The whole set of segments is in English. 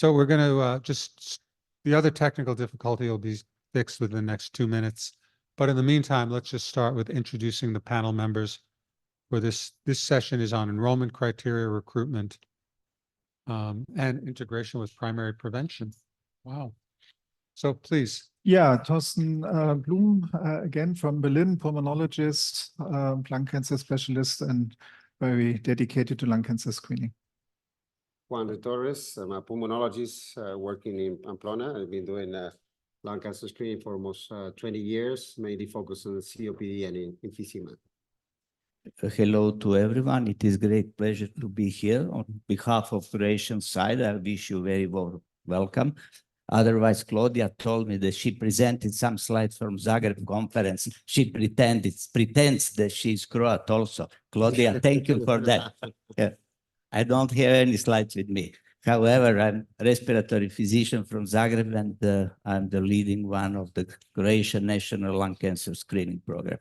So we're going to the other technical difficulty will be fixed within the next 2 minutes. But in the meantime, let's just start with introducing the panel members for this. This session is on enrollment criteria, recruitment, and integration with primary prevention. Wow. So please. Yeah, Thorsten Blum, again from Berlin, pulmonologist, lung cancer specialist, and very dedicated to lung cancer screening. Torres, I'm a pulmonologist working in Pamplona. I've been doing lung cancer screening for almost 20 years, mainly focused on COPD and emphysema. Hello to everyone. It is a great pleasure to be here. On behalf of Croatian side, I wish you very warm welcome. Otherwise, Claudia told me that she presented some slides from Zagreb conference. She pretends that she's Croat also. Claudia, thank you for that. Yeah. I don't have any slides with me. However, I'm a respiratory physician from Zagreb, and I'm the leading one of the Croatian National Lung Cancer Screening Program.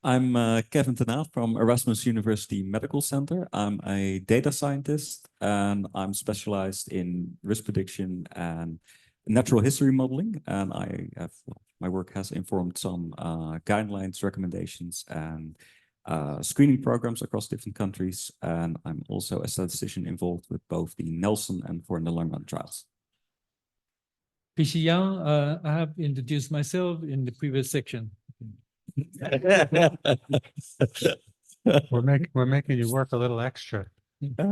I'm Kevin Tenaaf from Erasmus University Medical Center. I'm a data scientist, and I'm specialized in risk prediction and natural history modeling. And my work has informed some guidelines, recommendations, and screening programs across different countries. And I'm also a statistician involved with both the Nelson and for the Langerhans trials. Pishi Yang, I have introduced myself in the previous section. We're making you work a little extra.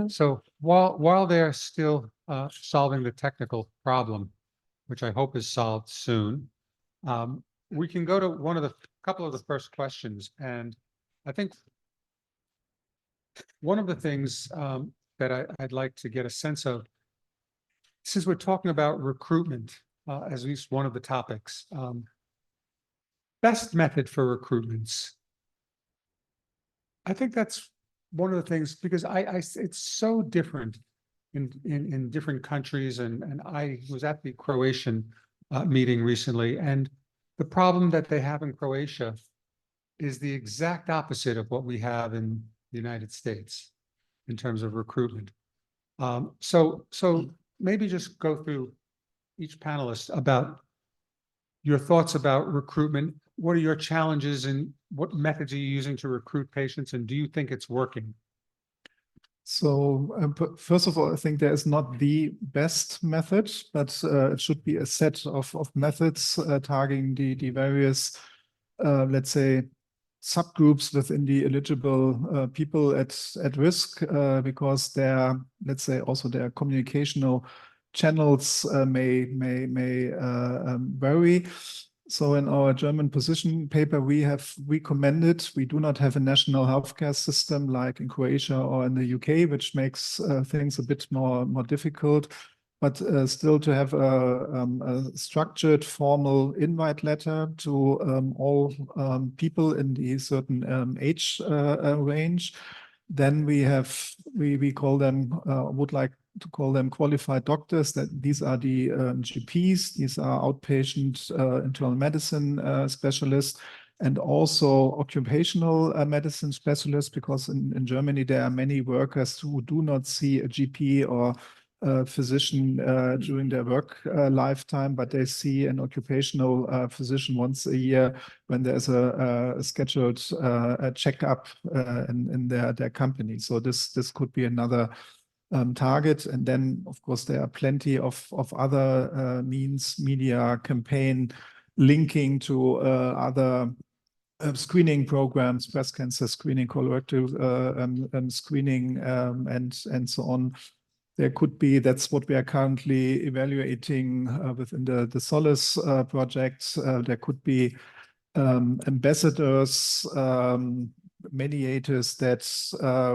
So while they're still solving the technical problem, which I hope is solved soon, we can go to couple of the first questions. And I think one of the things that I'd like to get a sense of, since we're talking about recruitment, as at least one of the topics, best method for recruitments. I think that's one of the things, because it's so different in different countries, and I was at the Croatian meeting recently, and the problem that they have in Croatia is the exact opposite of what we have in the United States in terms of recruitment. So maybe just go through each panelist about your thoughts about recruitment. What are your challenges and what methods are you using to recruit patients, and do you think it's working? So first of all, I think there is not the best method, but it should be a set of methods targeting the various, let's say, subgroups within the eligible people at risk, because their, let's say, also their communicational channels may vary. So in our German position paper, we have recommended, we do not have a national healthcare system like in Croatia or in the UK, which makes things a bit more difficult, but still to have a structured formal invite letter to all people in the certain age range. Then we call them, would like to call them qualified doctors, that these are the GPs, these are outpatient internal medicine specialists, and also occupational medicine specialists, because in Germany there are many workers who do not see a GP or a physician during their work lifetime, but they see an occupational physician once a year when there's a scheduled checkup in their company. So this could be another target. And then, of course, there are plenty of other means, media campaign linking to other screening programs, breast cancer screening, colorectal screening, and so on. There could be, that's what we are currently evaluating within the Solace project. There could be ambassadors, mediators that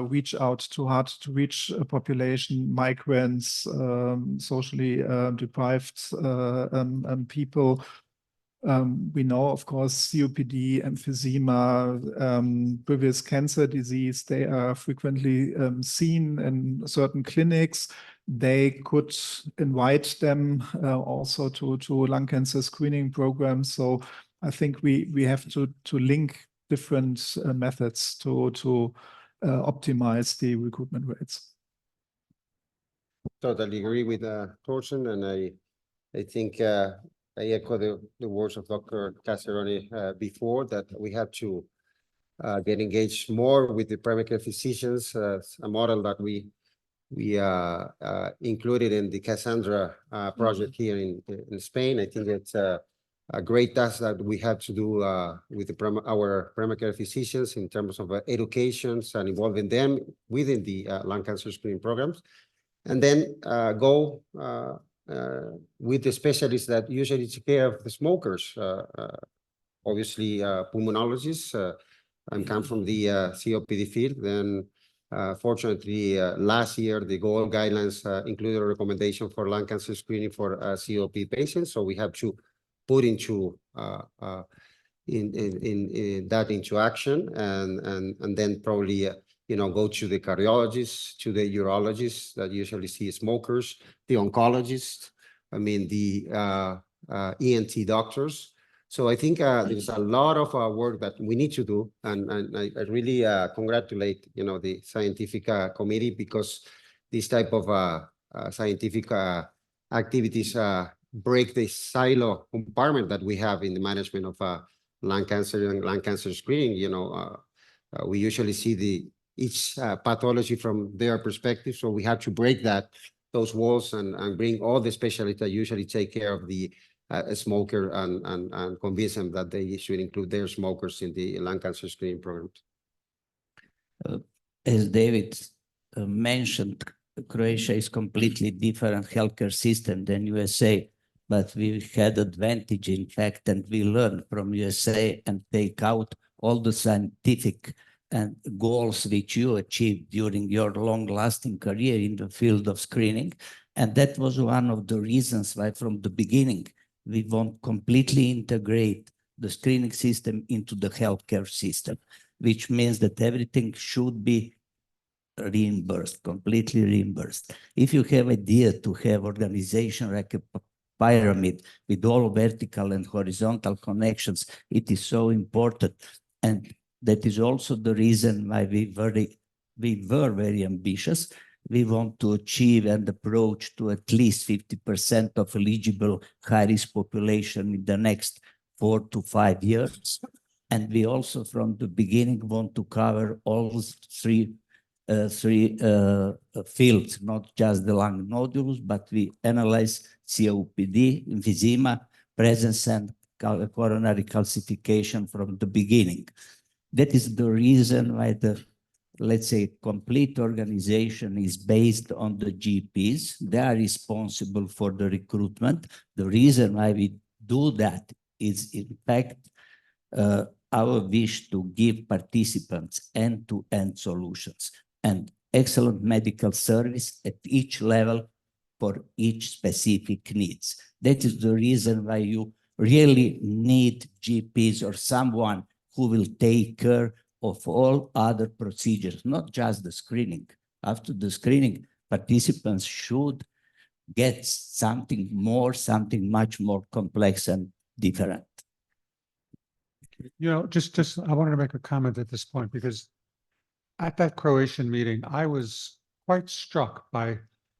reach out to hard to reach population, migrants, socially deprived people. We know, of course, COPD, emphysema, previous cancer disease, they are frequently seen in certain clinics. They could invite them also to lung cancer screening programs. So I think we have to link different methods to optimize the recruitment rates. totally agree with Torsten, and I think I echo the words of Dr. Casseroni before, that we have to get engaged more with the primary care physicians, a model that we included in the Cassandra project here in Spain. I think it's a great task that we have to do with our primary care physicians in terms of educations and involving them within the lung cancer screening programs. And then go with the specialists that usually take care of the smokers, obviously pulmonologists, and come from the COPD field. Then fortunately, last year, the GOLD guidelines included a recommendation for lung cancer screening for COPD patients. So we have to put into that into action, and then probably go to the cardiologists, to the urologists that usually see smokers, the oncologists, the ENT doctors. So I think there's a lot of work that we need to do, and I really congratulate the scientific committee, because this type of scientific activities break the silo compartment that we have in the management of lung cancer and lung cancer screening. We usually see each pathology from their perspective, so we have to break those walls and bring all the specialists that usually take care of the smoker and convince them that they should include their smokers in the lung cancer screening programs. As David mentioned, Croatia is completely different healthcare system than USA, but we had advantage, in fact, and we learned from USA and take out all the scientific and goals which you achieved during your long-lasting career in the field of screening. And that was one of the reasons why from the beginning we want to completely integrate the screening system into the healthcare system, which means that everything should be reimbursed, completely reimbursed. If you have idea to have organization like a pyramid with all vertical and horizontal connections, it is so important. And that is also the reason why we were very ambitious. We want to achieve and approach to at least 50% of eligible high-risk population in the next 4 to 5 years. And we also, from the beginning, want to cover all three fields, not just the lung nodules, but we analyze COPD, emphysema, presence, and coronary calcification from the beginning. That is the reason why the, let's say, complete organization is based on the GPs. They are responsible for the recruitment. The reason why we do that is, in fact, our wish to give participants end-to-end solutions and excellent medical service at each level for each specific needs. That is the reason why you really need GPs or someone who will take care of all other procedures, not just the screening. After the screening, participants should get something much more complex and different. Just I wanted to make a comment at this point, because at that Croatian meeting, I was quite struck by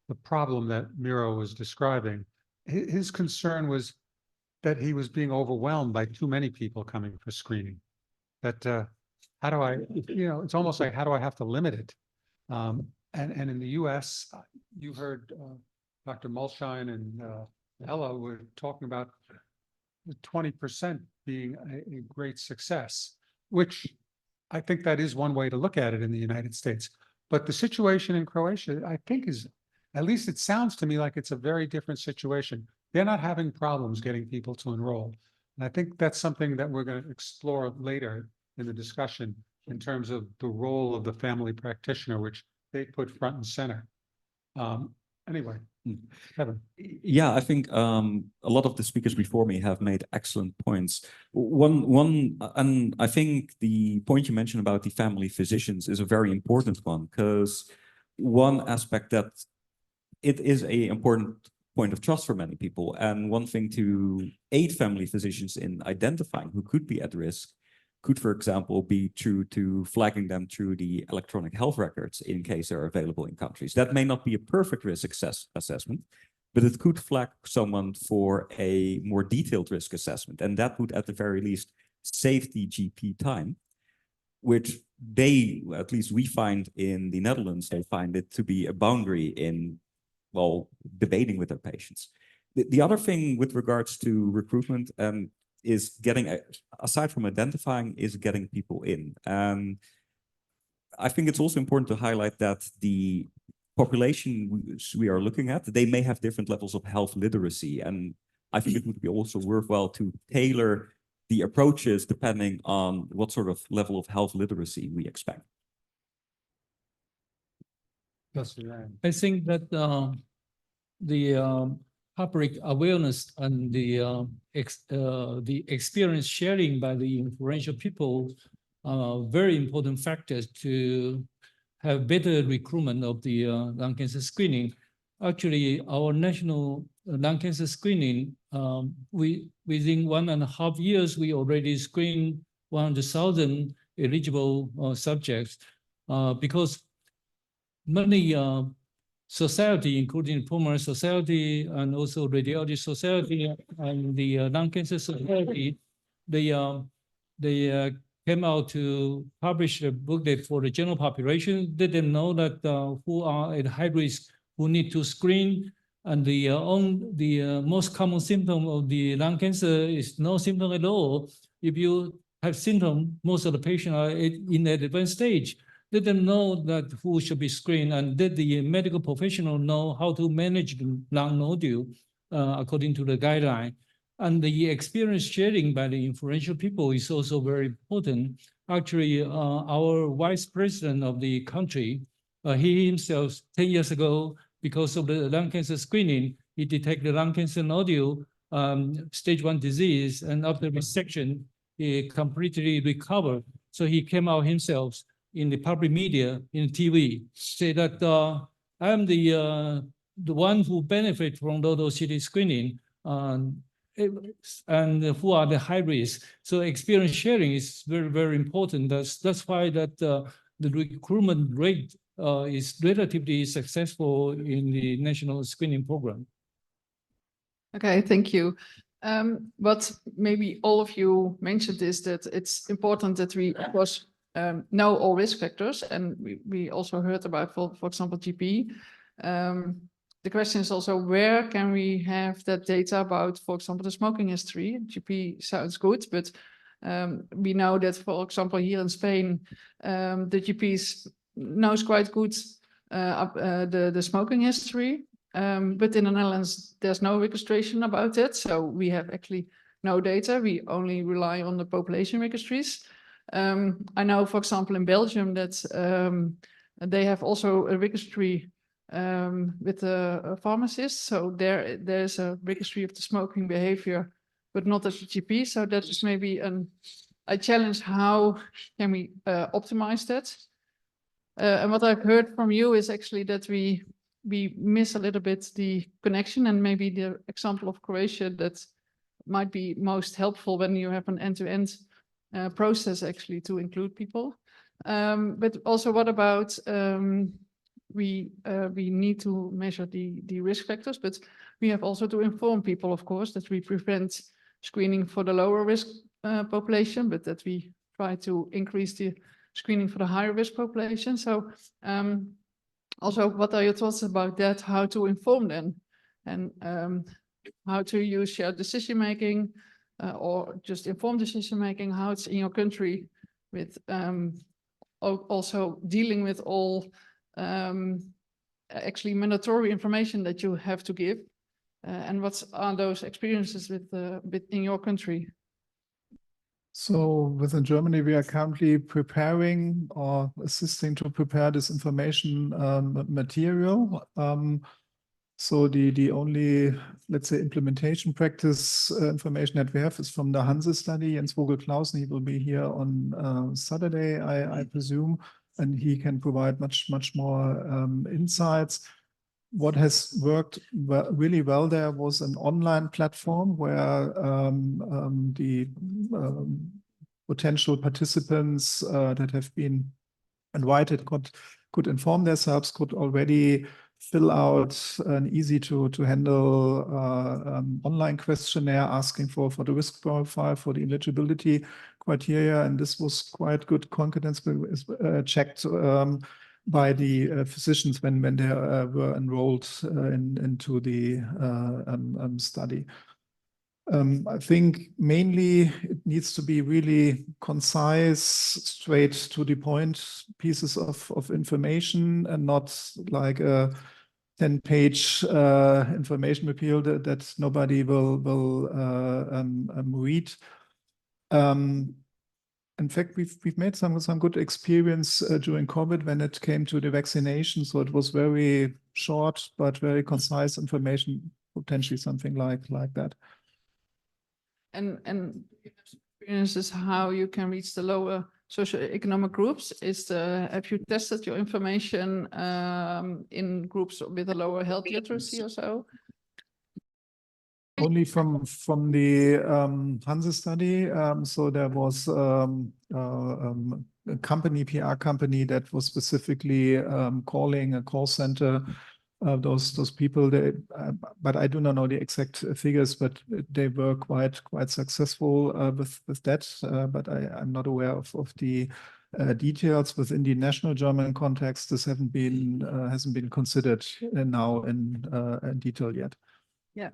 the problem that Miro was describing. His concern was that he was being overwhelmed by too many people coming for screening. That how do I, it's almost like, how do I have to limit it? And in the US, you heard Dr. Mulshine and Ella were talking about the 20% being a great success, which I think that is one way to look at it in the United States. But the situation in Croatia, I think, is, at least it sounds to me like it's a very different situation. They're not having problems getting people to enroll. And I think that's something that we're going to explore later in the discussion in terms of the role of the family practitioner, which they put front and center. Anyway, Kevin. Yeah, I think a lot of the speakers before me have made excellent points. And I think the point you mentioned about the family physicians is a very important one, because one aspect that it is an important point of trust for many people. And one thing to aid family physicians in identifying who could be at risk could, for example, be to flagging them through the electronic health records in case they're available in countries. That may not be a perfect risk assessment, but it could flag someone for a more detailed risk assessment. And that would, at the very least, save the GP time, which they, at least we find in the Netherlands, they find it to be a boundary in, well, debating with their patients. The other thing with regards to recruitment is getting, aside from identifying, is getting people in. I think it's also important to highlight that the population we are looking at, they may have different levels of health literacy. And I think it would be also worthwhile to tailor the approaches depending on what sort of level of health literacy we expect. I think that the public awareness and the experience sharing by the influential people are very important factors to have better recruitment of the lung cancer screening. Actually, our national lung cancer screening, within 1.5 years, we already screened 100,000 eligible subjects because many society, including Pulmonary Society and also Radiology Society and the Lung Cancer Society, they came out to publish a booklet for the general population. They didn't know that who are at high risk, who need to screen, and the most common symptom of the lung cancer is no symptom at all. If you have symptoms, most of the patients are in the advanced stage. They didn't know that who should be screened, and did the medical professional know how to manage the lung nodule according to the guideline. And the experience sharing by the influential people is also very important. Actually, our vice president of the country, he himself 10 years ago, because of the lung cancer screening, he detected lung cancer nodule, stage 1 disease, and after resection, he completely recovered. So he came out himself in the public media, in TV, say that I am the one who benefit from those CT screening, and who are the high risk. So experience sharing is very, very important. That's why that the recruitment rate is relatively successful in the national screening program. Okay, thank you. But maybe all of you mentioned is that it's important that we, of course, know all risk factors, and we also heard about, for example, GP. The question is also, where can we have that data about, for example, the smoking history? GP sounds good, but we know that, for example, here in Spain, the GPs knows quite good the smoking history, but in the Netherlands, there's no registration about it, so we have actually no data. We only rely on the population registries. I know, for example, in Belgium that they have also a registry with a pharmacist. So there's a registry of the smoking behavior, but not as a GP. So that is maybe a challenge. How can we optimize that? And what I've heard from you is actually that we miss a little bit the connection, and maybe the example of Croatia that might be most helpful when you have an end-to-end process actually to include people. But also, what about we need to measure the risk factors, but we have also to inform people, of course, that we prevent screening for the lower risk population, but that we try to increase the screening for the higher risk population. So also, what are your thoughts about that? How to inform them, and how to use shared decision making, or just informed decision making? How it's in your country with also dealing with all actually mandatory information that you have to give, and what are those experiences with in your country? So within Germany, we are currently preparing or assisting to prepare this information material. So the only, let's say, implementation practice information that we have is from the Hanse study. Jens Vogel-Clausen, he will be here on Saturday, I presume, and he can provide much more insights. What has worked really well there was an online platform where the potential participants that have been invited could inform themselves, could already fill out an easy to handle online questionnaire asking for the risk profile, for the eligibility criteria, and this was quite good confidence checked by the physicians when they were enrolled into the study. I think mainly it needs to be really concise, straight to the point pieces of information, and not like a 10-page information material that nobody will read. In fact, we've made some good experience during COVID when it came to the vaccination. So it was very short but very concise information, potentially something like that. And experiences how you can reach the lower socioeconomic groups. Have you tested your information in groups with a lower health literacy or so? Only from the Hanse study. So there was a company, PR company, that was specifically calling a call center. Those people, but I do not know the exact figures, but they were quite successful with that. But I'm not aware of the details within the national German context. This hasn't been considered now in detail yet. Yeah.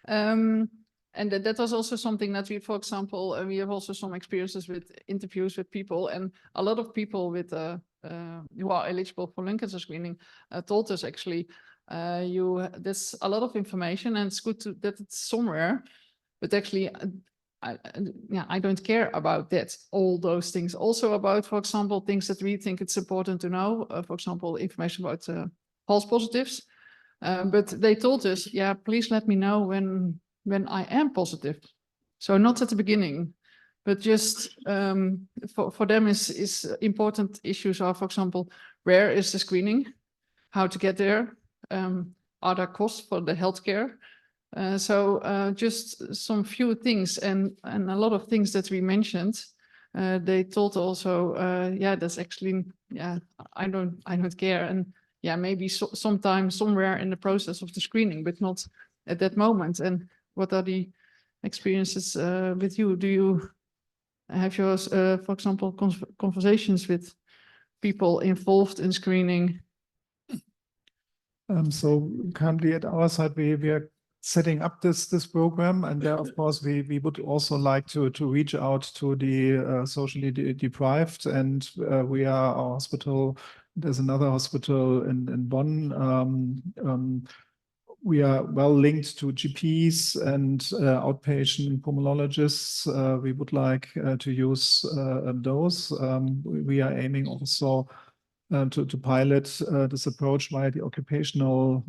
And that was also something that we, for example, we have also some experiences with interviews with people, and a lot of people with who are eligible for lung cancer screening told us actually, there's a lot of information and it's good that it's somewhere, but actually, I don't care about that. All those things also about, for example, things that we think it's important to know. For example, information about false positives. But they told us, yeah, please let me know when I am positive. So not at the beginning, but just for them is important issues are, for example, where is the screening, how to get there, are there costs for the healthcare? So just some few things and a lot of things that we mentioned. They told also, yeah, that's actually, yeah, I don't care, and yeah, maybe sometime somewhere in the process of the screening, but not at that moment. And what are the experiences with you? Do you have yours, for example, conversations with people involved in screening? So currently at our side, we are setting up this program, and there, of course, we would also like to reach out to the socially deprived, and we are our hospital. There's another hospital in Bonn. We are well linked to GPs and outpatient pulmonologists. We would like to use those. We are aiming also to pilot this approach via the occupational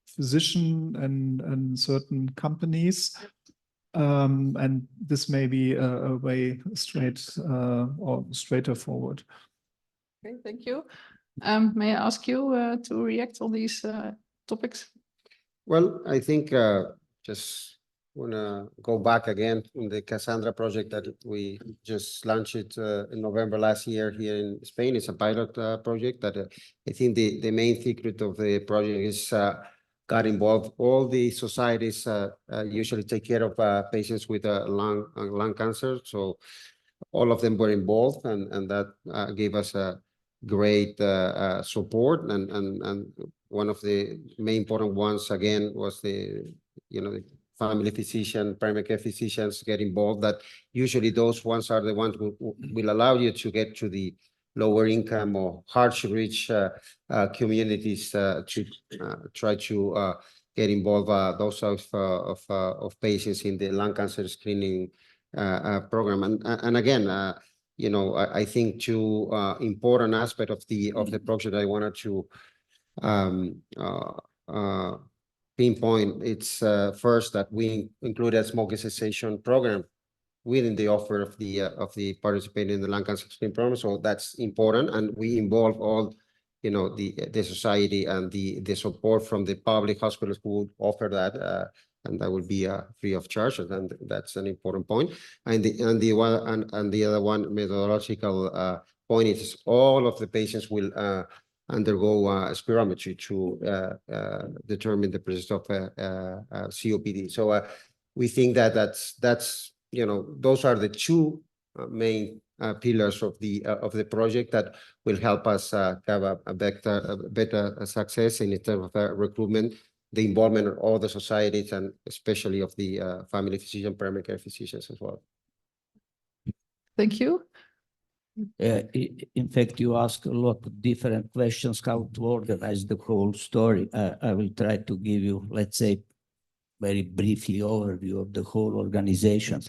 physician and certain companies. And this may be a way straighter forward. Okay, thank you. May I ask you to react on these topics? Well, I think just want to go back again on the Cassandra project that we just launched in November last year here in Spain. It's a pilot project that I think the main secret of the project is got involved. All the societies usually take care of patients with lung cancer. So all of them were involved, and that gave us a great support. And one of the main important ones again was the family physician, primary care physicians get involved. That usually those ones are the ones who will allow you to get to the lower income or hardship rich communities to try to get involved those of patients in the lung cancer screening program. And again, I think two important aspect of the project I wanted to pinpoint. It's first that we included a smoking cessation program within the offer of the participating in the lung cancer screening program. So that's important, and we involve all the society and the support from the public hospitals who would offer that, and that will be free of charge, and that's an important point. And the other one methodological point is all of the patients will undergo spirometry to determine the presence of COPD. So we think that that's those are the two main pillars of the project that will help us have a better success in terms of recruitment, the involvement of all the societies, and especially of the family physician, primary care physicians as well. Thank you. In fact, you ask a lot of different questions, how to organize the whole story. I will try to give you, let's say, very briefly overview of the whole organizations.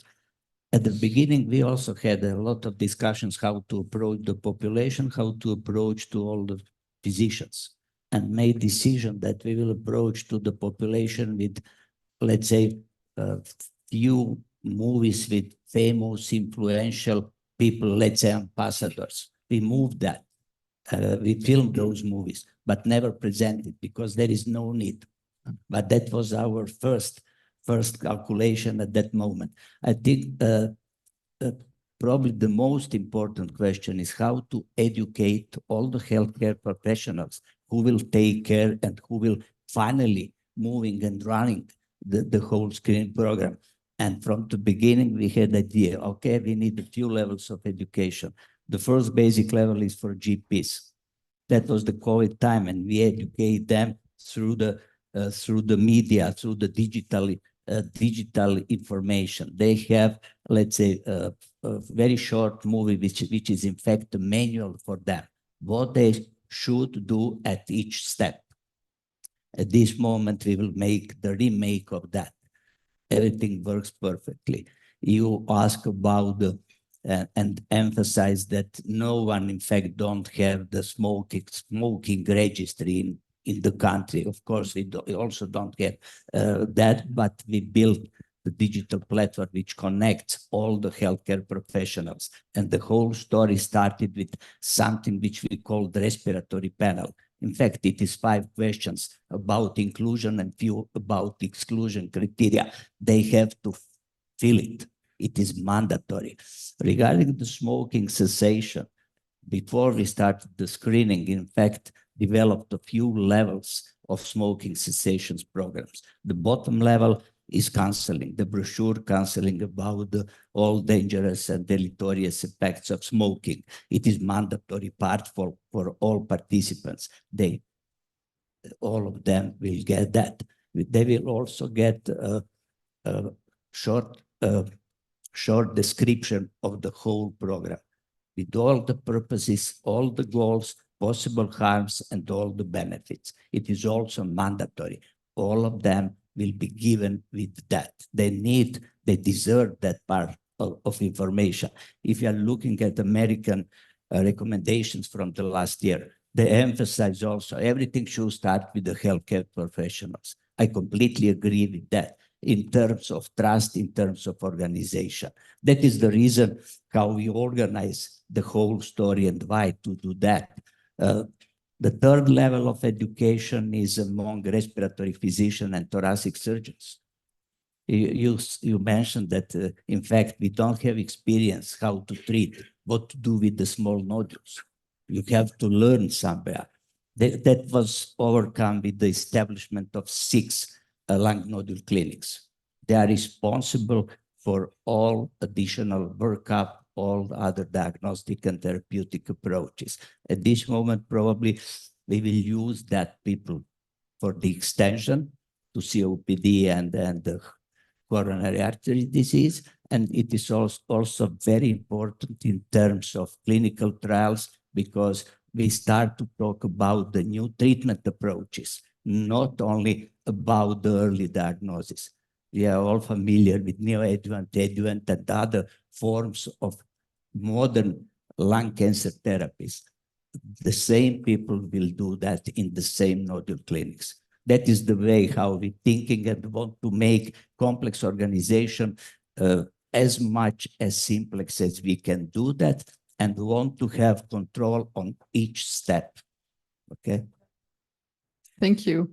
At the beginning, we also had a lot of discussions how to approach the population, how to approach to all the physicians, and made decision that we will approach to the population with, let's say, few movies with famous, influential people, let's say ambassadors. We moved that. We filmed those movies, but never presented because there is no need. But that was our first calculation at that moment. I think probably the most important question is how to educate all the healthcare professionals who will take care and who will finally moving and running the whole screening program. And from the beginning, we had the idea, okay, we need a few levels of education. The first basic level is for GPs. That was the COVID time, and we educate them through the media, through the digital information. They have, let's say, a very short movie, which is in fact a manual for them, what they should do at each step. At this moment, we will make the remake of that. Everything works perfectly. You ask about and emphasize that no one, in fact, don't have the smoking registry in the country. Of course, we also don't have that, but we built the digital platform which connects all the healthcare professionals. And the whole story started with something which we call the respiratory panel. In fact, it is 5 questions about inclusion and few about exclusion criteria. They have to fill it. It is mandatory. Regarding the smoking cessation, before we started the screening, in fact, developed a few levels of smoking cessation programs. The bottom level is counseling, the brochure counseling about all dangerous and deleterious effects of smoking. It is mandatory part for all participants. All of them will get that. They will also get a short description of the whole program with all the purposes, all the goals, possible harms, and all the benefits. It is also mandatory. All of them will be given with that. They deserve that part of information. If you are looking at American recommendations from the last year, they emphasize also everything should start with the healthcare professionals. I completely agree with that in terms of trust, in terms of organization. That is the reason how we organize the whole story and why to do that. The third level of education is among respiratory physicians and thoracic surgeons. You mentioned that, in fact, we don't have experience how to treat, what to do with the small nodules. You have to learn somewhere. That was overcome with the establishment of 6 lung nodule clinics. They are responsible for all additional workup, all other diagnostic and therapeutic approaches. At this moment, probably we will use that people for the extension to COPD and the coronary artery disease. And it is also very important in terms of clinical trials because we start to talk about the new treatment approaches, not only about the early diagnosis. We are all familiar with neoadjuvant, adjuvant, and other forms of modern lung cancer therapies. The same people will do that in the same nodule clinics. That is the way how we're thinking and want to make complex organization as much as simplex as we can do that, and want to have control on each step. Okay. Thank you.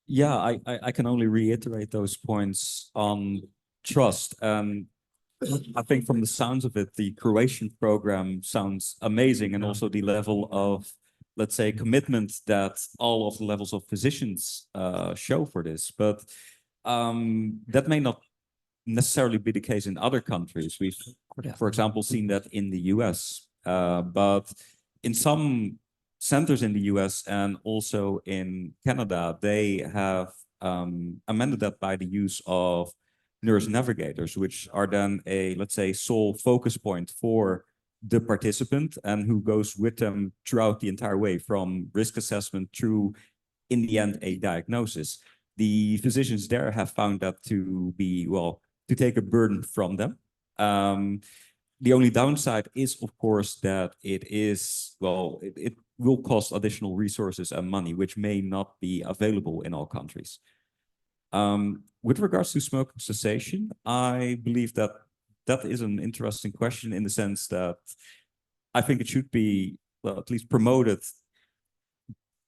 Yeah, I can only reiterate those points on trust. I think from the sounds of it, the Croatian program sounds amazing, and also the level of, let's say, commitment that all of the levels of physicians show for this. But that may not necessarily be the case in other countries. We've, for example, seen that in the US, but in some centers in the US and also in Canada, they have amended that by the use of nurse navigators, which are then a, let's say, sole focus point for the participant and who goes with them throughout the entire way, from risk assessment through, in the end, a diagnosis. The physicians there have found that to be, well, to take a burden from them. The only downside is, of course, that it is, well, it will cost additional resources and money, which may not be available in all countries. With regards to smoking cessation, I believe that that is an interesting question in the sense that I think it should be, well, at least promoted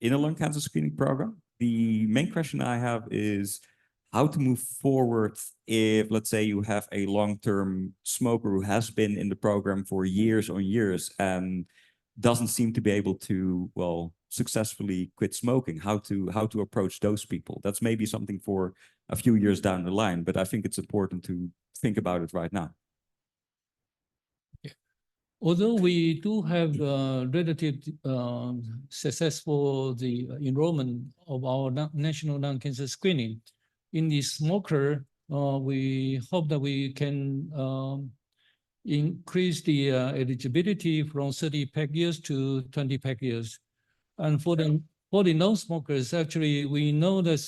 in a lung cancer screening program. The main question I have is how to move forward if, let's say, you have a long-term smoker who has been in the program for years on years and doesn't seem to be able to, well, successfully quit smoking. How to approach those people? That's maybe something for a few years down the line, but I think it's important to think about it right now. Although we do have relative successful enrollment of our national lung cancer screening, in the smoker, we hope that we can increase the eligibility from 30 pack years to 20 pack years. And for the non-smokers, actually, we know that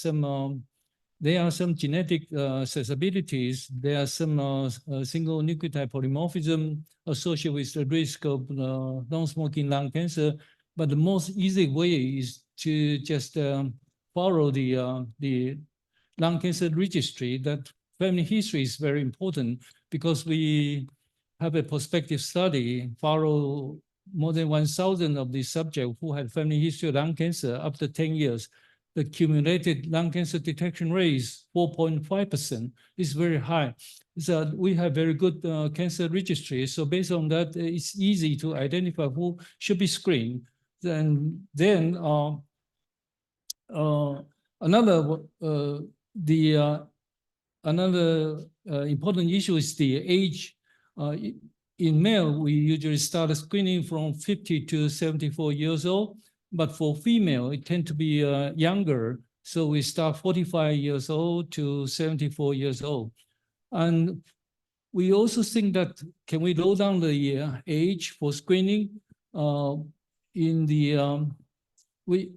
there are some genetic susceptibilities. There are some single nucleotide polymorphism associated with the risk of non-smoking lung cancer. But the most easy way is to just follow the lung cancer registry. That family history is very important because we have a prospective study, follow more than 1,000 of these subjects who had family history of lung cancer after 10 years. The cumulated lung cancer detection rate is 4.5%. It's very high. So we have very good cancer registry. So based on that, it's easy to identify who should be screened. Then another important issue is the age. In male, we usually start screening from 50 to 74 years old. But for female, it tends to be younger. So we start 45 years old to 74 years old. And we also think that, can we lower down the age for screening? In the, we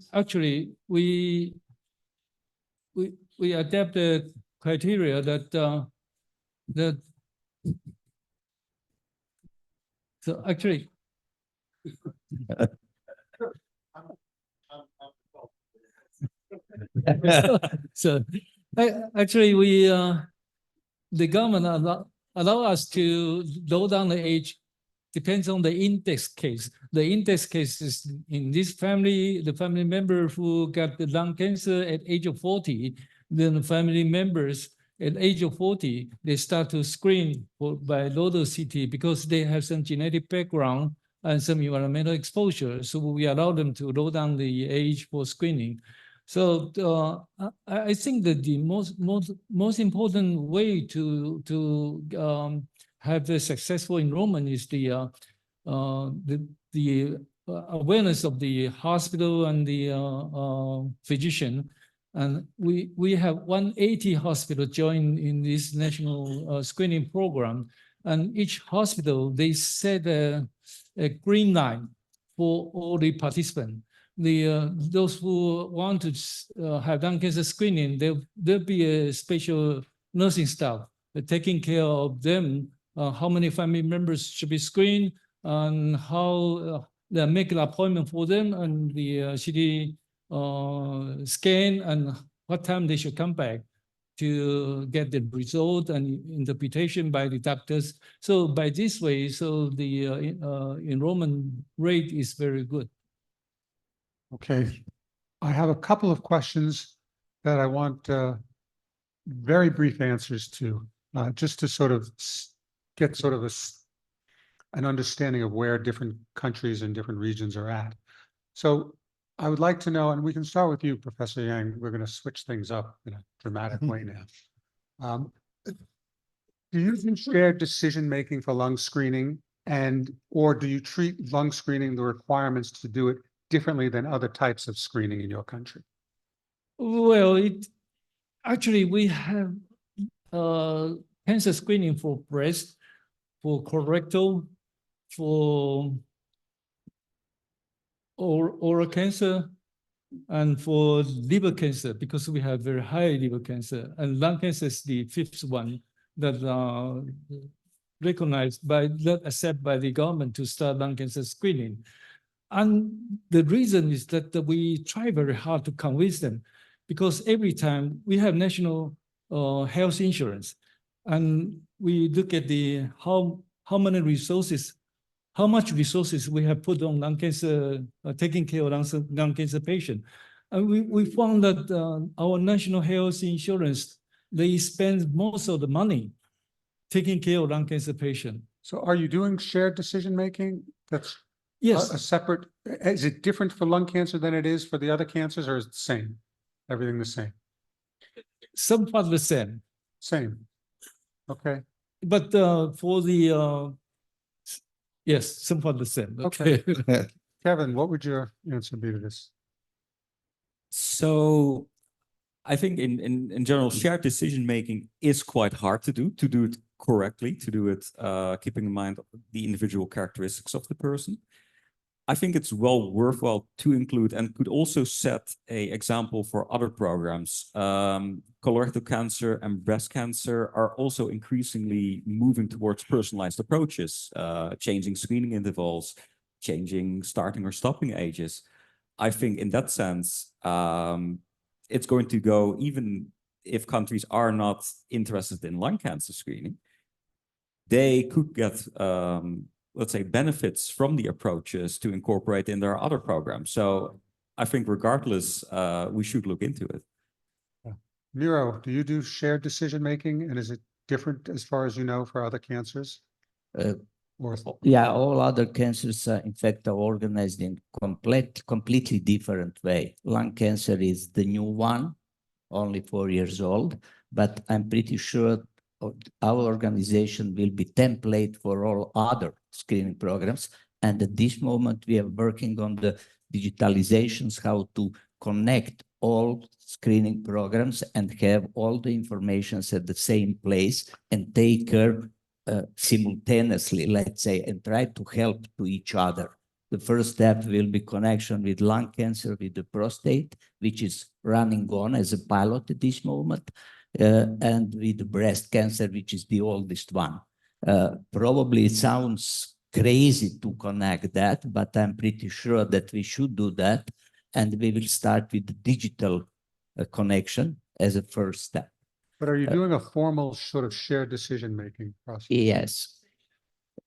adapt the criteria that, so actually, so actually the government allow us to lower down the age, depends on the index case. The index case is in this family, the family member who got the lung cancer at age of 40, then the family members at age of 40, they start to screen by low-dose CT because they have some genetic background and some environmental exposure. So we allow them to lower down the age for screening. So I think that the most important way to have the successful enrollment is the awareness of the hospital and the physician. And we have 180 hospitals join in this national screening program. And each hospital, they set a green line for all the participants. Those who want to have lung cancer screening, there'll be a special nursing staff taking care of them, how many family members should be screened, and how they make an appointment for them, and the CT scan, and what time they should come back to get the result and interpretation by the doctors. So by this way, so the enrollment rate is very good. Okay, I have a couple of questions that I want very brief answers to, just to sort of get sort of an understanding of where different countries and different regions are at. So I would like to know, and we can start with you, Professor Yang. We're going to switch things up in a dramatic way now. Do you do shared decision-making for lung screening, or do you treat lung screening, the requirements to do it differently than other types of screening in your country? Well, actually we have cancer screening for breast, for colorectal, for oral cancer, and for liver cancer, because we have very high liver cancer, and lung cancer is the fifth one that recognized accepted by the government to start lung cancer screening. And the reason is that we try very hard to convince them, because every time we have national health insurance, and we look at how many resources, how much resources we have put on lung cancer, taking care of lung cancer patient. And we found that our national health insurance, they spend most of the money taking care of lung cancer patient. So are you doing shared decision-making? That's Yes. a separate, is it different for lung cancer than it is for the other cancers, or is it the same? Everything the same? Somewhat the same. Same. Okay. But for the, yes, somewhat the same. Okay. Kevin, what would your answer be to this? So I think in general, shared decision making is quite hard to do it correctly, to do it keeping in mind the individual characteristics of the person. I think it's well worthwhile to include, and could also set an example for other programs. Colorectal cancer and breast cancer are also increasingly moving towards personalized approaches, changing screening intervals, changing starting or stopping ages. I think in that sense, it's going to go, even if countries are not interested in lung cancer screening, they could get, let's say, benefits from the approaches to incorporate in their other programs. So I think regardless, we should look into it. Miro, do you do shared decision-making, and is it different as far as you know for other cancers? Or Yeah, all other cancers, in fact, are organized in completely different way. Lung cancer is the new one, only 4 years old, but I'm pretty sure our organization will be template for all other screening programs. And at this moment, we are working on the digitalizations, how to connect all screening programs and have all the information at the same place and take care simultaneously, let's say, and try to help to each other. The first step will be connection with lung cancer, with the prostate, which is running on as a pilot at this moment, and with the breast cancer, which is the oldest one. Probably it sounds crazy to connect that, but I'm pretty sure that we should do that. And we will start with the digital connection as a first step. But are you doing a formal sort of shared decision-making process? Yes.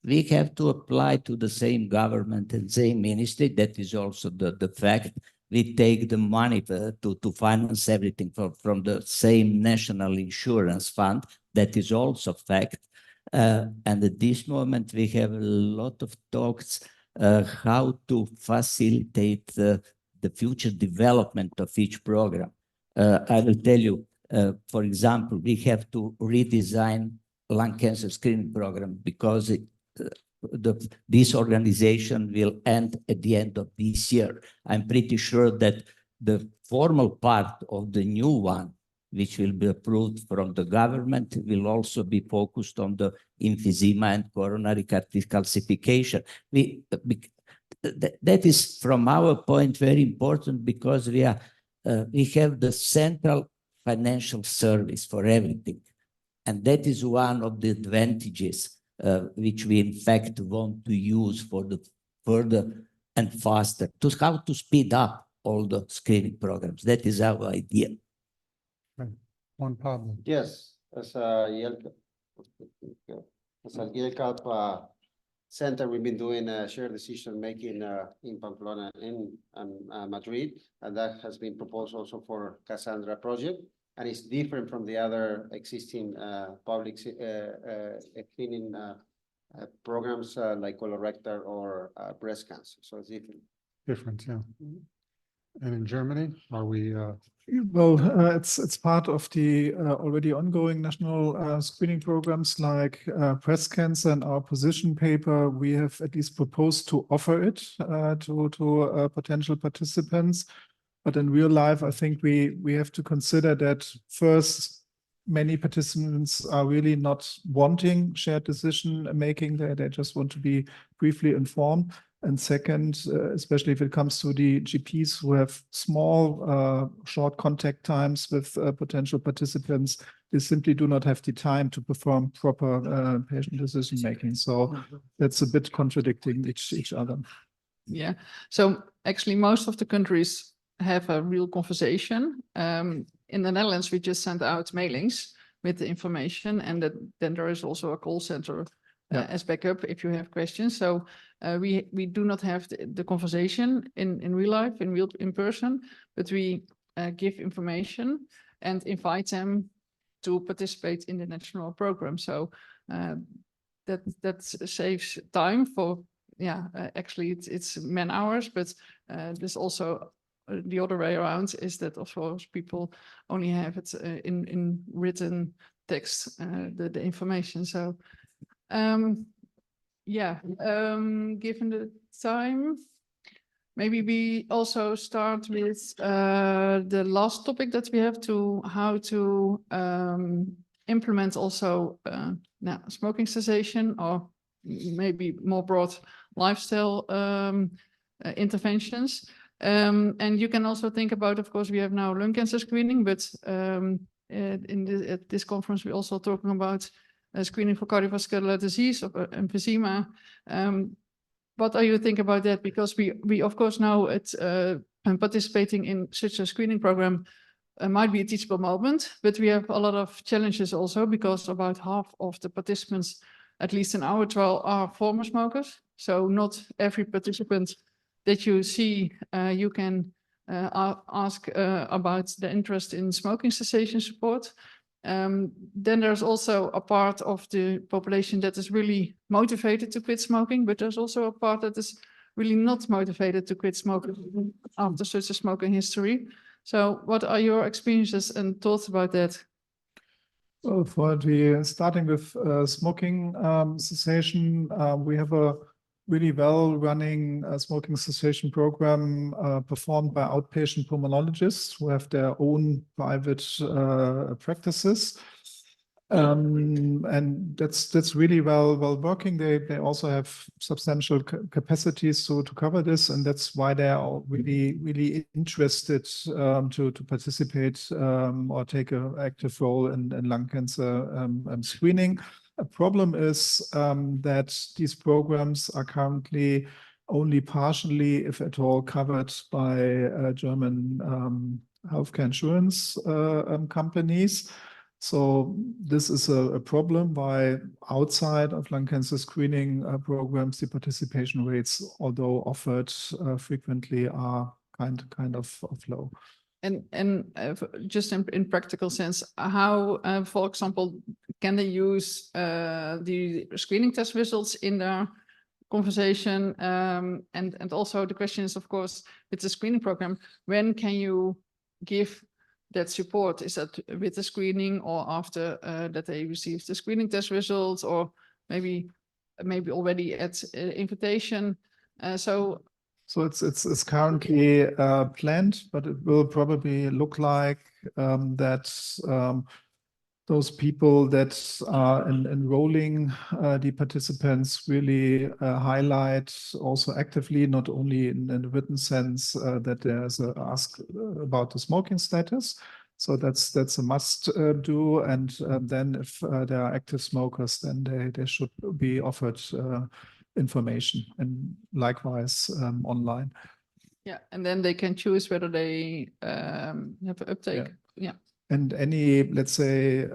We have to apply to the same government and same ministry. That is also the fact. We take the money to finance everything from the same national insurance fund. That is also fact. And at this moment, we have a lot of talks how to facilitate the future development of each program. I will tell you, for example, we have to redesign lung cancer screening program because this organization will end at the end of this year. I'm pretty sure that the formal part of the new one, which will be approved from the government, will also be focused on the emphysema and coronary calcification. That is, from our point, very important because we have the central financial service for everything. And that is one of the advantages which we in fact want to use for the further and faster, to how to speed up all the screening programs. That is our idea. Right. One problem. Yes, as I-ELCAP center, we've been doing shared decision making in Pamplona and Madrid, and that has been proposed also for Cassandra project, and it's different from the other existing public screening programs like colorectal or breast cancer. So it's different. Different, yeah. And in Germany, are we, Well, it's part of the already ongoing national screening programs like breast cancer. And our position paper, we have at least proposed to offer it to potential participants. But in real life, I think we have to consider that first, many participants are really not wanting shared decision making. They just want to be briefly informed. And second, especially if it comes to the GPs who have small, short contact times with potential participants, they simply do not have the time to perform proper patient decision making. So that's a bit contradicting each other. Yeah. So actually, most of the countries have a real conversation. In the Netherlands, we just sent out mailings with the information, and then there is also a call center as backup if you have questions. So we do not have the conversation in real life, in person, but we give information and invite them to participate in the national program. So that saves time for, actually it's man hours, but there's also the other way around is that of course people only have it in written text, the information. So given the time, maybe we also start with the last topic that we have how to implement also smoking cessation, or maybe more broad lifestyle interventions. And you can also think about, of course, we have now lung cancer screening, but at this conference, we're also talking about screening for cardiovascular disease or emphysema. What are you think about that? Because we of course now participating in such a screening program might be a teachable moment, but we have a lot of challenges also because about half of the participants, at least in our trial, are former smokers. So not every participant that you see, you can ask about the interest in smoking cessation support. Then there's also a part of the population that is really motivated to quit smoking, but there's also a part that is really not motivated to quit smoking after such a smoking history. So what are your experiences and thoughts about that? Well, starting with smoking cessation, we have a really well-running smoking cessation program performed by outpatient pulmonologists who have their own private practices. And that's really well working. They also have substantial capacities to cover this, and that's why they are really interested to participate or take an active role in lung cancer screening. A problem is that these programs are currently only partially, if at all, covered by German healthcare insurance companies. So this is a problem why outside of lung cancer screening programs, the participation rates, although offered frequently, are kind of low. And just in practical sense, how, for example, can they use the screening test results in their conversation? And also the question is, of course, with the screening program, when can you give that support? Is that with the screening or after that they receive the screening test results, or maybe already at invitation? So it's currently planned, but it will probably look like that those people that are enrolling the participants really highlight also actively, not only in the written sense, that there's a ask about the smoking status. So that's a must do. And then if there are active smokers, then they should be offered information, and likewise online. Yeah, and then they can choose whether they have an uptake. Yeah. And any, let's say,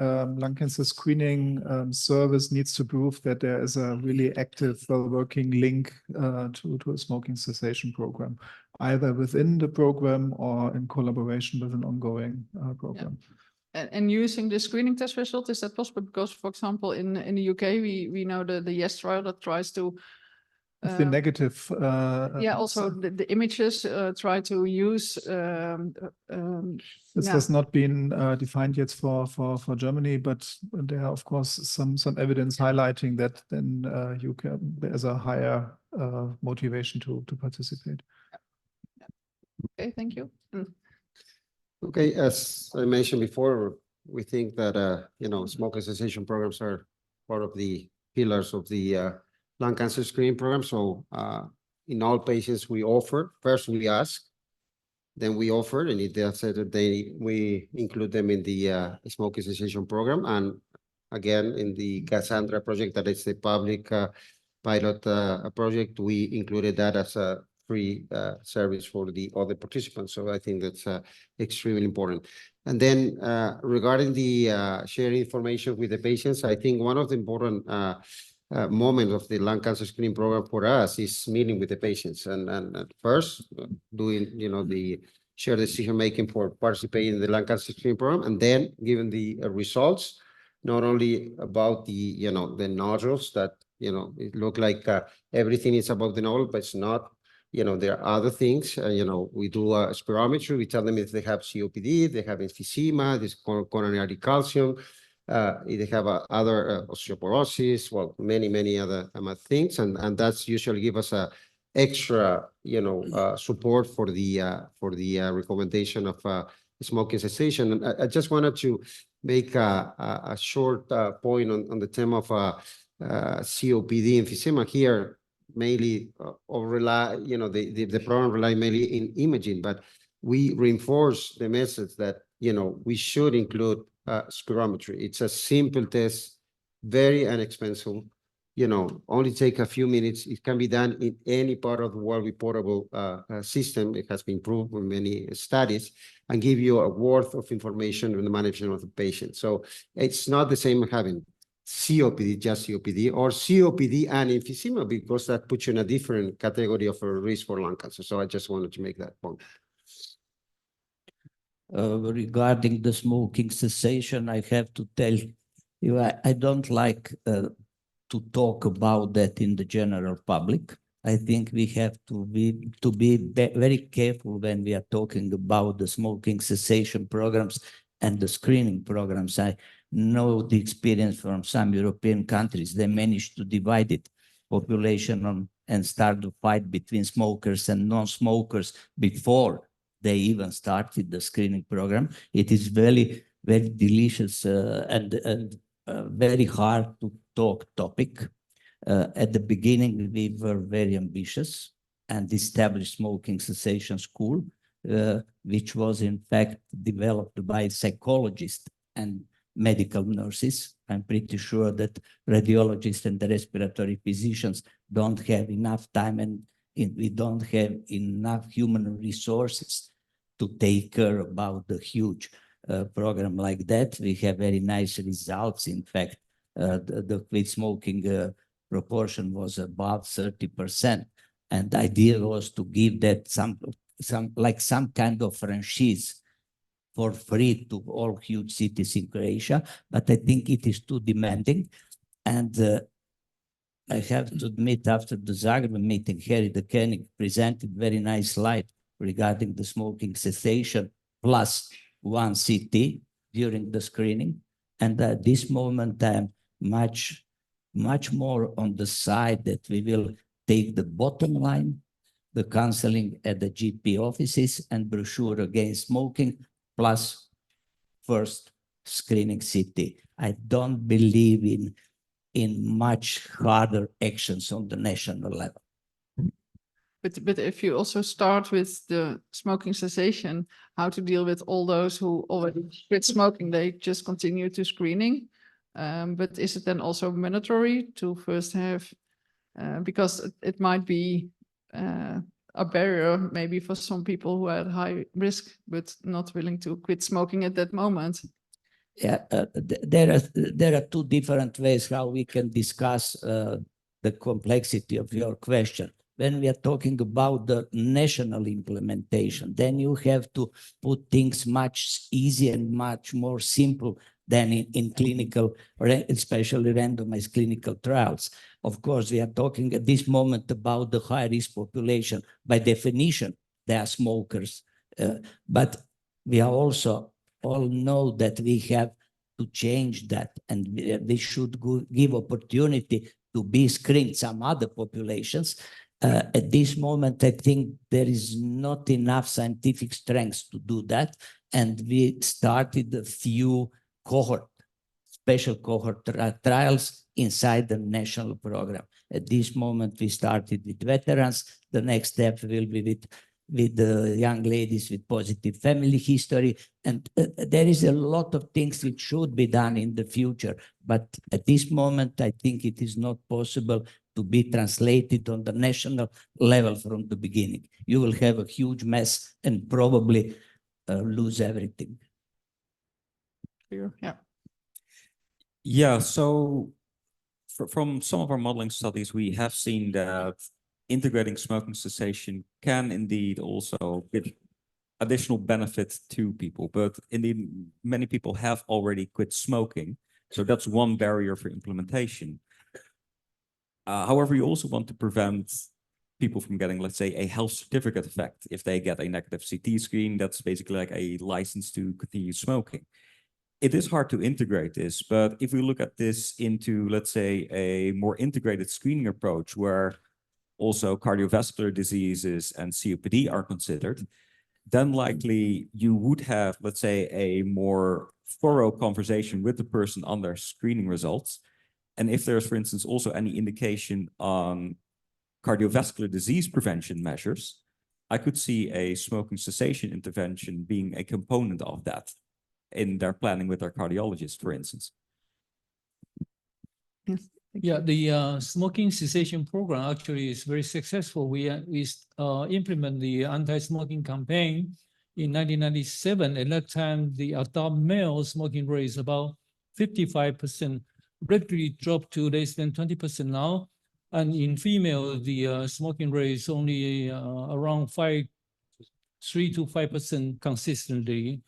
lung cancer screening service needs to prove that there is a really active, well-working link to a smoking cessation program, either within the program or in collaboration with an ongoing program. And using the screening test result, is that possible? Because, for example, in the UK, we know the YES trial that tries to The negative. yeah, also the images try to use. This has not been defined yet for Germany, but there are of course some evidence highlighting that then there's a higher motivation to participate. Okay, thank you. Okay, as I mentioned before, we think that smoking cessation programs are part of the pillars of the lung cancer screening program. So in all patients we offer, first we ask, then we offer, and if they are said that we include them in the smoking cessation program. And again, in the Cassandra project, that is the public pilot project, we included that as a free service for the other participants. So I think that's extremely important. And then regarding the sharing information with the patients, I think one of the important moment of the lung cancer screening program for us is meeting with the patients and first doing the shared decision making for participating in the lung cancer screening program, and then given the results, not only about the the nodules that it look like everything is about the nodule, but it's not. There are other things. We do a spirometry. We tell them if they have COPD, they have emphysema, this coronary calcium. They have other osteoporosis, well, many other things, and that's usually give us a extra, support for the recommendation of smoking cessation. And I just wanted to make a short point on the theme of COPD emphysema here. Mainly rely, the program rely mainly in imaging, but we reinforce the message that we should include spirometry. It's a simple test, very inexpensive, only take a few minutes. It can be done in any part of the world with portable system. It has been proved in many studies, and give you a worth of information in the management of the patient. So it's not the same having COPD, just COPD, or COPD and emphysema, because that puts you in a different category of a risk for lung cancer. So I just wanted to make that point. Regarding the smoking cessation, I have to tell you, I don't like to talk about that in the general public. I think we have to be very careful when we are talking about the smoking cessation programs and the screening programs. I know the experience from some European countries. They managed to divide it population and start the fight between smokers and non-smokers before they even started the screening program. It is very, very delicious and very hard to talk topic. At the beginning, we were very ambitious and established smoking cessation school, which was in fact developed by psychologists and medical nurses. I'm pretty sure that radiologists and the respiratory physicians don't have enough time, and we don't have enough human resources to take care about the huge program like that. We have very nice results. In fact, the quit smoking proportion was above 30%. And the idea was to give that some kind of franchise for free to all huge cities in Croatia, but I think it is too demanding. And I have to admit, after the Zagreb meeting, Harry de Koning presented very nice slide regarding the smoking cessation plus one CT during the screening. And at this moment, I'm much more on the side that we will take the bottom line, the counseling at the GP offices and brochure against smoking, plus first screening CT. I don't believe in much harder actions on the national level. But if you also start with the smoking cessation, how to deal with all those who already quit smoking, they just continue to screening. But is it then also mandatory to first have, because it might be a barrier maybe for some people who are at high risk but not willing to quit smoking at that moment. Yeah, there are two different ways how we can discuss the complexity of your question. When we are talking about the national implementation, then you have to put things much easier and much more simple than in clinical, especially randomized clinical trials. Of course, we are talking at this moment about the high-risk population. By definition, they are smokers. But we are also all know that we have to change that, and we should give opportunity to be screened some other populations. At this moment, I think there is not enough scientific strength to do that, and we started a few special cohort trials inside the national program. At this moment, we started with veterans. The next step will be with the young ladies with positive family history. And there is a lot of things which should be done in the future. But at this moment, I think it is not possible to be translated on the national level from the beginning. You will have a huge mess and probably lose everything. Yeah. Yeah, so from some of our modeling studies, we have seen that integrating smoking cessation can indeed also give additional benefit to people, but indeed many people have already quit smoking. So that's one barrier for implementation. However, you also want to prevent people from getting, let's say, a health certificate effect. If they get a negative CT screen, that's basically like a license to continue smoking. It is hard to integrate this, but if we look at this into, let's say, a more integrated screening approach where also cardiovascular diseases and COPD are considered, then likely you would have, let's say, a more thorough conversation with the person on their screening results. And if there's, for instance, also any indication on cardiovascular disease prevention measures, I could see a smoking cessation intervention being a component of that in their planning with their cardiologist, for instance. Yes. Yeah, the smoking cessation program actually is very successful. We implement the anti-smoking campaign in 1997. At that time, the adult male smoking rate is about 55%, rapidly dropped to less than 20% now. And in female, the smoking rate is only around 3 to 5% consistently.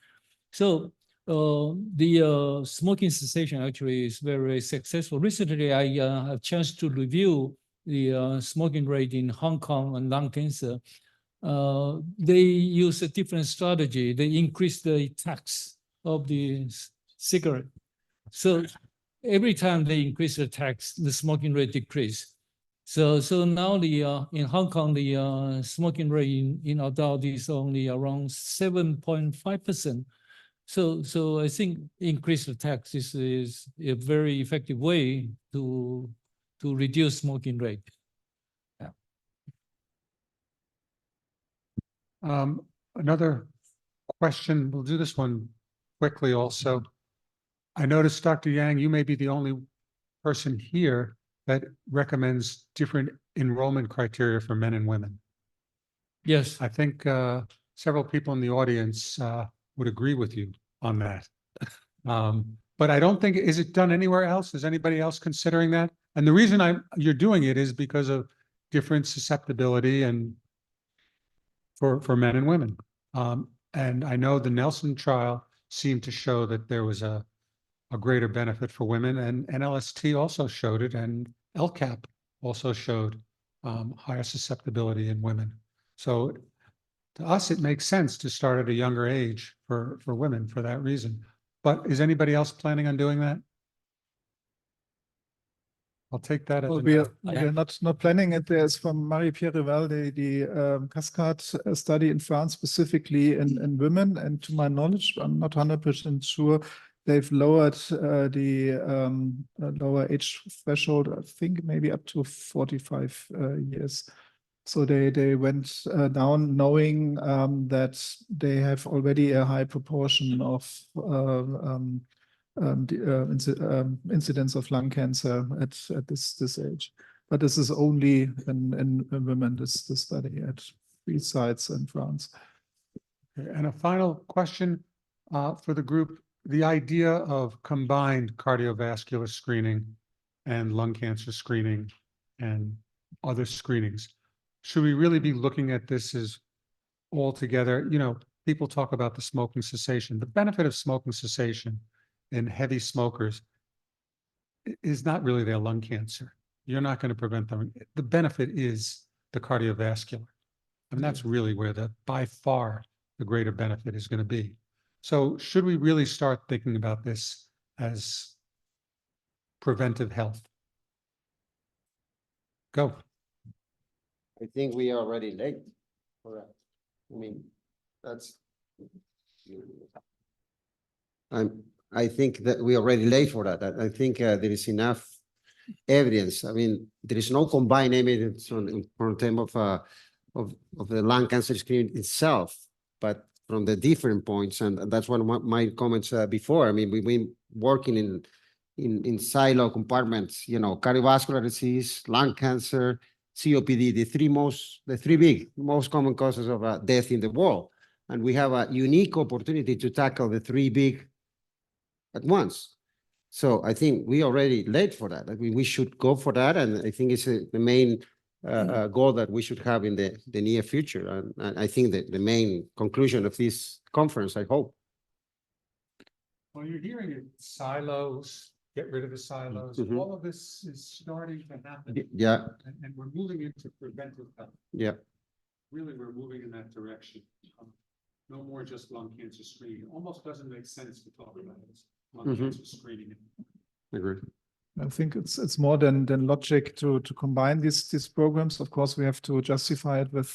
So the smoking cessation actually is very successful. Recently, I had a chance to review the smoking rate in Hong Kong and lung cancer. They use a different strategy. They increase the tax of the cigarette. So every time they increase the tax, the smoking rate decrease. So now in Hong Kong, the smoking rate in adult is only around 7.5%. So I think increase the tax is a very effective way to reduce smoking rate. Yeah. Another question, we'll do this one quickly also. I noticed, Dr. Yang, you may be the only person here that recommends different enrollment criteria for men and women. Yes. I think several people in the audience would agree with you on that. But I don't think, is it done anywhere else? Is anybody else considering that? And the reason you're doing it is because of different susceptibility and for men and women. And I know the Nelson trial seemed to show that there was a greater benefit for women, and LST also showed it, and I-ELCAP also showed higher susceptibility in women. So to us, it makes sense to start at a younger age for women for that reason. But is anybody else planning on doing that? I'll take that as we are not planning it. There's from Marie-Pierre Rival, the Cascade study in France, specifically in women. And to my knowledge, I'm not 100% sure, they've lowered the lower age threshold, I think maybe up to 45 years. So they went down knowing that they have already a high proportion of incidence of lung cancer at this age. But this is only in women, this study. 3 sites in France. Okay, and a final question for the group. The idea of combined cardiovascular screening and lung cancer screening and other screenings. Should we really be looking at this as all together? You know, people talk about the smoking cessation. The benefit of smoking cessation in heavy smokers is not really their lung cancer. You're not going to prevent them. The benefit is the cardiovascular. And that's really where by far the greater benefit is going to be. So should we really start thinking about this as preventive health? Go. I think we are already late for that. I mean, I think that we are already late for that. I think there is enough evidence. I mean, there is no combined evidence in terms of the lung cancer screening itself, but from the different points, and that's one of my comments before. I mean, we've been working in silo compartments, you know, cardiovascular disease, lung cancer, COPD, the three big most common causes of death in the world, and we have a unique opportunity to tackle the 3 big at once. So I think we already late for that. I mean, we should go for that, and I think it's the main goal that we should have in the near future. And I think that the main conclusion of this conference, I hope. Well, you're hearing it, silos, get rid of the silos. Mhm. All of this is starting to happen. Yeah, And we're moving into preventive health. yeah. Really, we're moving in that direction. No more just lung cancer screening. Almost doesn't make sense to talk about this. Lung Mhm. cancer screening. I agree. I think it's more than logic to combine these programs. Of course, we have to justify it with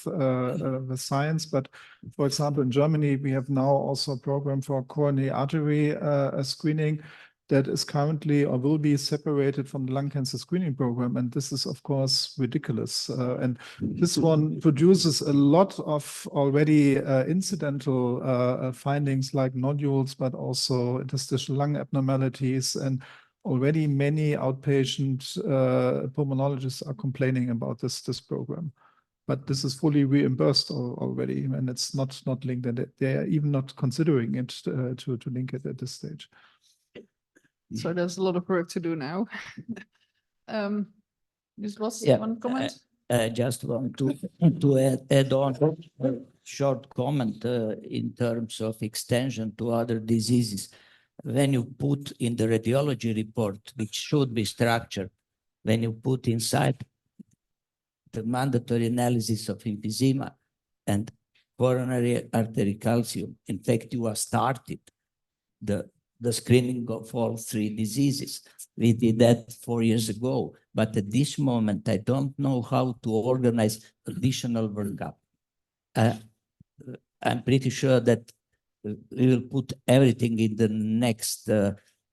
science. But for example, in Germany, we have now also a program for coronary artery screening that is currently or will be separated from the lung cancer screening program. And this is, of course, ridiculous. And this one produces a lot of already incidental findings like nodules, but also interstitial lung abnormalities. And already many outpatient pulmonologists are complaining about this program. But this is fully reimbursed already, and it's not linked, and they are even not considering it to link it at this stage. So there's a lot of work to do now. This was Yeah, one comment. I just want to add on a short comment in terms of extension to other diseases. When you put in the radiology report, which should be structured, when you put inside the mandatory analysis of emphysema and coronary artery calcium, in fact, you have started the screening of all 3 diseases. We did that 4 years ago, but at this moment, I don't know how to organize additional workup. I'm pretty sure that we will put everything in the next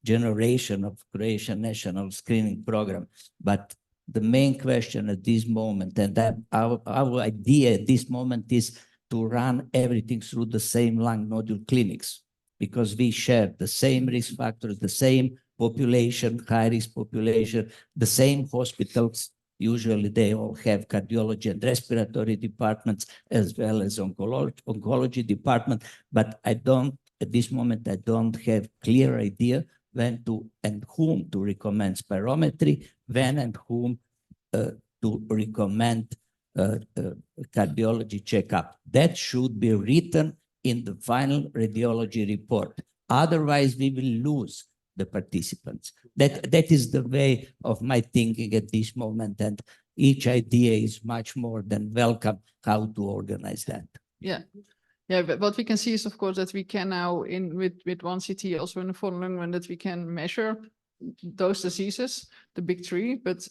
generation of Croatian National Screening Program. But the main question at this moment, and our idea at this moment, is to run everything through the same lung nodule clinics, because we share the same risk factors, the same population, high-risk population, the same hospitals. Usually they all have cardiology and respiratory departments as well as oncology department. But at this moment, I don't have clear idea when to and whom to recommend spirometry, when and whom to recommend cardiology checkup. That should be written in the final radiology report. Otherwise, we will lose the participants. That is the way of my thinking at this moment, and each idea is much more than welcome how to organize that. Yeah. Yeah, but what we can see is, of course, that we can now with one CT, also in the following one, that we can measure those diseases, the big 3. But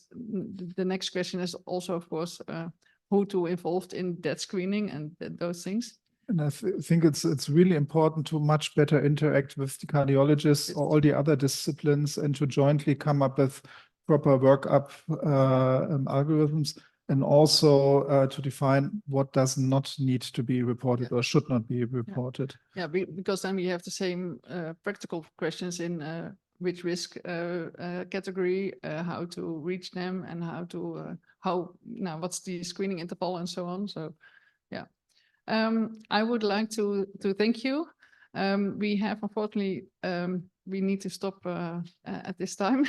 the next question is also, of course, who to involve in that screening and those things. And I think it's really important to much better interact with the cardiologists or all the other disciplines, and to jointly come up with proper workup algorithms, and also to define what does not need to be reported or should not be reported. Yeah, because then we have the same practical questions in which risk category, how to reach them, and what's the screening interval and so on. So yeah, I would like to thank you. We have unfortunately, we need to stop at this time.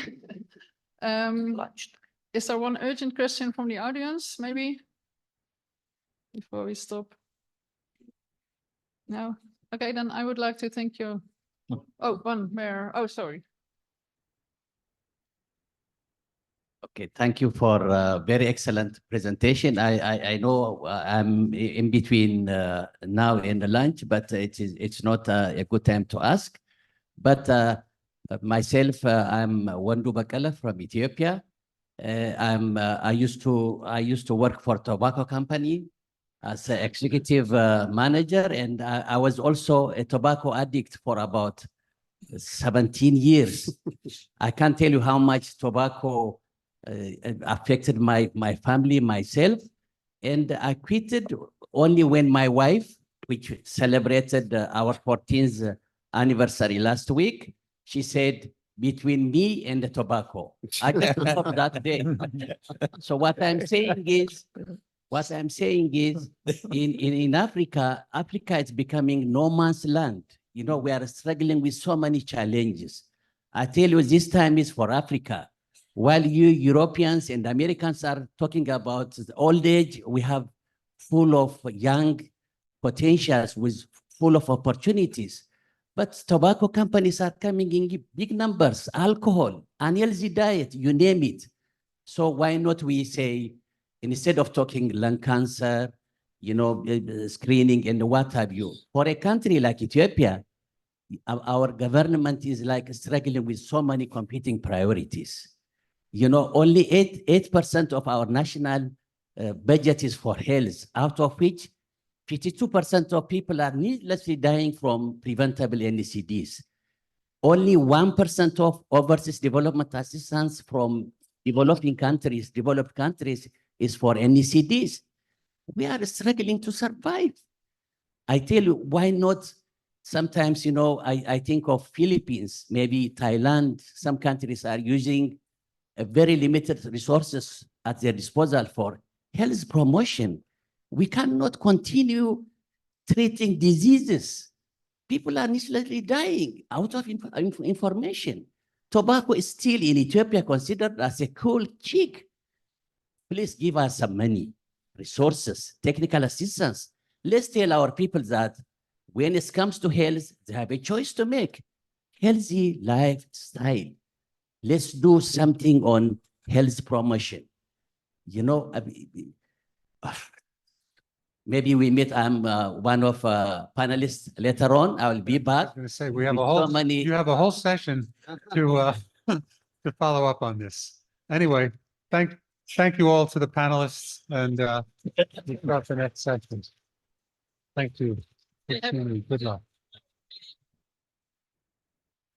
Is there one urgent question from the audience, maybe? Before we stop? No? Okay, then I would like to thank you. Oh, one more. Oh, sorry. Okay, thank you for a very excellent presentation. I know I'm in between now and the lunch, but it's not a good time to ask. But myself, I'm Wandu Bakala from Ethiopia. I used to work for tobacco company as an executive manager, and I was also a tobacco addict for about 17 years. I can't tell you how much tobacco affected my family, myself, and I quitted only when my wife, which celebrated our 14th anniversary last week, she said, between me and the tobacco, I just stopped that day. So what I'm saying is, in Africa is becoming no man's land. You know, we are struggling with so many challenges. I tell you, this time is for Africa. While you Europeans and Americans are talking about old age, we have full of young potentials with full of opportunities. But tobacco companies are coming in big numbers, alcohol, unhealthy diet, you name it. So why not we say, instead of talking lung cancer, you know, screening and what have you, for a country like Ethiopia, our government is like struggling with so many competing priorities. You know, only 8% of our national budget is for health, out of which 52% of people are needlessly dying from preventable NCDs. Only 1% of overseas development assistance from developed countries is for NCDs. We are struggling to survive. I tell you, why not? Sometimes, you know, I think of Philippines, maybe Thailand, some countries are using very limited resources at their disposal for health promotion. We cannot continue treating diseases. People are needlessly dying out of information. Tobacco is still in Ethiopia considered as a cool chick. Please give us some money, resources, technical assistance. Let's tell our people that when it comes to health, they have a choice to make. Healthy lifestyle. Let's do something on health promotion. You know, maybe we meet. I'm one of panelists later on. I will be back. I was going to say, we have with a whole, so many- you have a whole session to to follow up on this. Anyway, thank you all to the panelists, and we'll start the next session. Thank you. Good luck.